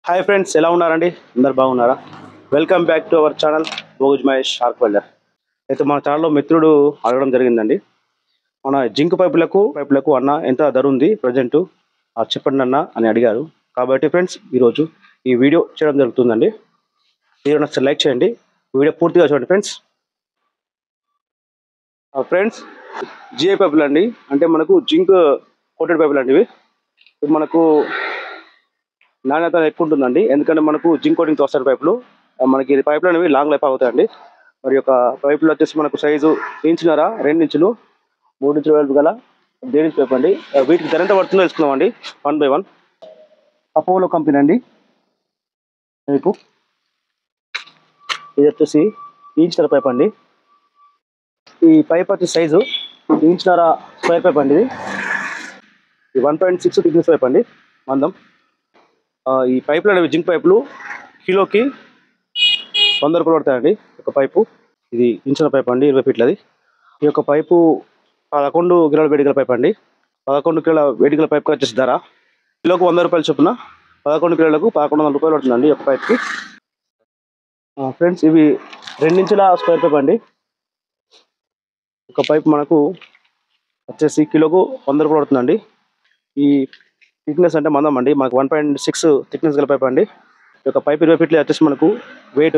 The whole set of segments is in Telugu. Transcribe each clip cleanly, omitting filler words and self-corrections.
హాయ్ ఫ్రెండ్స్, ఎలా ఉన్నారండి? అందరు బాగున్నారా? Welcome back to our channel భోగుజ్ మహేష్ షార్క్ వెల్డర్. అయితే మన ఛానల్లో మిత్రుడు అడగడం జరిగిందండి, మన జింక్ పైపులకు అన్న ఎంత ధర ఉంది ప్రజెంట్ చెప్పండి అన్న అని అడిగారు. కాబట్టి ఫ్రెండ్స్, ఈరోజు ఈ వీడియో చేయడం జరుగుతుందండి. వీడియో నచ్చితే లైక్ చేయండి, వీడియో పూర్తిగా చూడండి ఫ్రెండ్స్. ఫ్రెండ్స్, జిఐ పైపులు అండి, అంటే మనకు జింక్ కోటెడ్ పైపులు అండి. ఇవి మనకు నాణ్యత ఎక్కువ ఉంటుందండి, ఎందుకంటే మనకు జింక్ కోటింగ్తో వస్తాయి పైపులు. మనకి పైపులు అనేవి లాంగ్ లైఫ్ అవుతాయండి. మరి యొక్క పైపులు వచ్చేసి మనకు సైజు 1.5 ఇంచున్నర, 2 ఇంచులు, 3 ఇంచుల వెడల్పు గల 1.5 ఇంచ్ పైప్ అండి. వీటికి ధర ఎంత పడుతుందో తెలుసుకుందామండి 1 by 1. అపోలో కంపెనీ అండి పైపు. ఇది వచ్చేసి 1 ఇంచున్నర పైప్ అండి. ఈ పైప్ వచ్చే సైజు 1 ఇంచున్నర స్క్వేర్ పైప్ అండి. ఇది 1.6 థిక్నెస్ పైప్ అండి, మందం. ఈ పైపులు అనేవి జింక్ పైపులు కిలోకి 100 రూపాయలు పడతాయండి ఒక పైపు. ఇది ఇంచుల పైప్ అండి, 20 ఫీట్లది. ఈ యొక్క పైపు 11 కిలోల వేడిగల పైప్ అండి. 11 కిలోల వేడిగల పైప్కి వచ్చేసి ధర కిలోకు 100 రూపాయలు చొప్పున 11 కిలోలకు 1100 రూపాయలు పడుతుందండి ఒక పైప్కి. ఫ్రెండ్స్, ఇవి 2 ఇంచుల స్క్వేర్ పైప్ అండి. ఒక పైపు మనకు వచ్చేసి కిలోకు 100 రూపాయలు పడుతుందండి. ఈ థిక్నెస్ అంటే మందం అండి, మనకు 1.6 థిక్నెస్ గల పైప్ అండి. ఈ యొక్క పైప్ 20 ఫీట్లు వచ్చేసి మనకు వెయిట్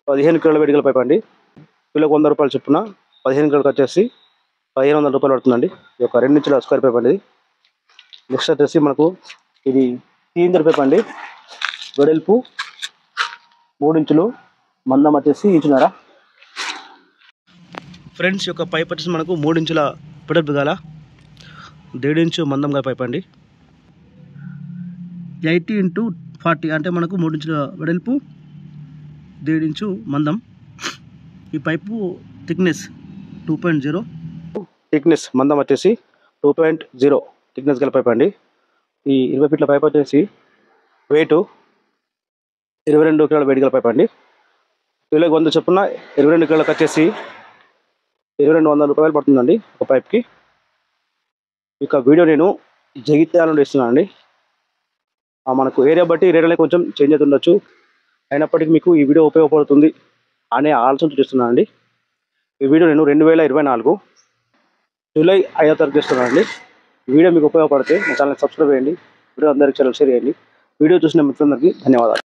15 కిలోల వేడి గల పైప్ అండి. కిలోకు 100 రూపాయలు చొప్పున 15 కిలోలకు వచ్చేసి 1500 రూపాయలు పడుతుందండి. ఈ యొక్క 2 ఇంచుల స్క్వేర్ పైప్ అండి. నెక్స్ట్ వచ్చేసి మనకు ఇది 3 ఇంచుల పైప్ అండి. వెడల్పు 3 ఇంచులు, మందం వచ్చేసి 1 ఇంచున్నర. ఫ్రెండ్స్, యొక్క పైప్ వచ్చేసి మనకు 3 ఇంచుల వెడల్పు గల 1.5 ఇంచు మందం గల పైప్ అండి. 80 into 40 అంటే మనకు 3 ఇంచుల వెడల్పు, 1.5 ఇంచు మందం. ఈ పైపు థిక్నెస్ 2.0, థిక్నెస్ మందం వచ్చేసి 2.0 థిక్నెస్ గల పైప్ అండి. ఈ 20 ఫీట్ల పైప్ వచ్చేసి వెయిట్ 22 కిలోల వేడి గల పైప్ అండి. కిలోకి 100 చొప్పున 22 కిలోలకు వచ్చేసి 2200 రూపాయలు పడుతుందండి ఒక పైప్కి. ఇక వీడియో నేను జగిత్యాల నుండి ఇస్తున్నాను అండి. మనకు ఏరియా బట్టి రేట్లనే కొంచెం చేంజ్ అవుతుండొచ్చు, అయినప్పటికీ మీకు ఈ వీడియో ఉపయోగపడుతుంది అనే ఆలోచనతో చేస్తున్నాను అండి. ఈ వీడియో నేను 2024 జూలై 5వ తారీఖు చేస్తున్నాను అండి. ఈ వీడియో మీకు ఉపయోగపడితే నా ఛానల్ సబ్స్క్రైబ్ చేయండి, వీడియో అందరికీ షేర్ చేయండి. వీడియో చూసిన మిత్రులందరికీ ధన్యవాదాలు.